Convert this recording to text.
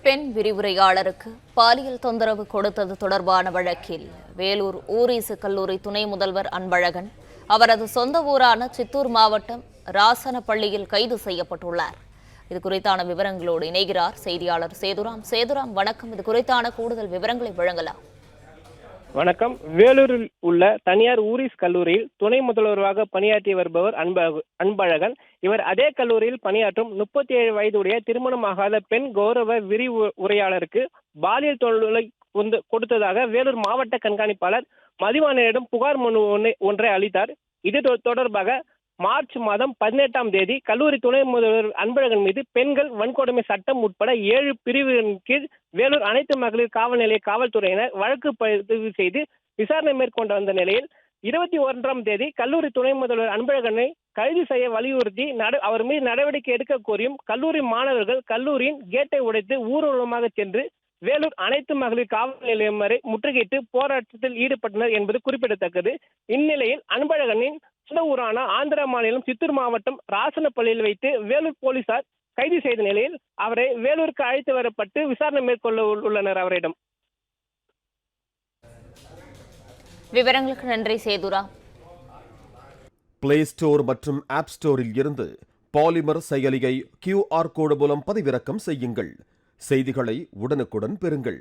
பெண் விரிவுரையாளருக்கு பாலியல் தொந்தரவு கொடுத்தது தொடர்பான வழக்கில் வேலூர் ஊரீசு கல்லூரி துணை முதல்வர் அன்பழகன் அவரது சொந்த ஊரான சித்தூர் மாவட்டம் ராசனப்பள்ளியில் கைது செய்யப்பட்டுள்ளார். இது குறித்தான விவரங்களோடு இணைகிறார் செய்தியாளர் சேதுராம். சேதுராம், வணக்கம். இது குறித்தான கூடுதல் விவரங்களை வழங்கலாம். வணக்கம். வேலூரில் உள்ள தனியார் ஊரிஸ் கல்லூரியில் துணை முதல்வராக பணியாற்றி வருபவர் அன்பழகன். இவர் அதே கல்லூரியில் பணியாற்றும் 37 வயதுடைய திருமணமாகாத பெண் கௌரவ விரிவுரையாளருக்கு பாலியல் தொல்லை கொடுத்ததாக வேலூர் மாவட்ட கண்காணிப்பாளர் மதிவாணனிடம் புகார் மனு ஒன்றை அளித்தார். இது தொடர்பாக மார்ச் மாதம் 18ஆம் தேதி கல்லூரி துணை முதல்வர் அன்பழகன் மீது பெண்கள் வன்கொடுமை சட்டம் உட்பட 7 பிரிவின் கீழ் வேலூர் அனைத்து மகளிர் காவல் நிலைய காவல்துறையினர் வழக்கு பதிவு செய்து விசாரணை மேற்கொண்டு வந்த நிலையில் 21ஆம் தேதி கல்லூரி துணை முதல்வர் அன்பழகனை கைது செய்ய வலியுறுத்தி அவர் மீது நடவடிக்கை எடுக்க கோரியும் கல்லூரி மாணவர்கள் கல்லூரியின் கேட்டை உடைத்து ஊர்வலமாக சென்று வேலூர் அனைத்து மகளிர் காவல் நிலையம் வரை முற்றுகையிட்டு போராட்டத்தில் ஈடுபட்டனர் என்பது குறிப்பிடத்தக்கது. இந்நிலையில் அன்பழகனின் சொந்த ஊரான ஆந்திர மாநிலம் சித்தூர் மாவட்டம் ராசனப்பள்ளியில் வைத்து வேலூர் போலீசார் கைது செய்த நிலையில் அவரை வேலூருக்கு அழைத்து வரப்பட்டு விசாரணை மேற்கொள்ள உள்ளனர். அவரிடம் விவரங்களுக்கு நன்றி சேதுரா. பிளே ஸ்டோர் மற்றும் ஆப் ஸ்டோரில் இருந்து பாலிமர் செயலியை QR கோடு மூலம் பதிவிறக்கம் செய்யுங்கள். செய்திகளை உடனுக்குடன் பெறுங்கள்.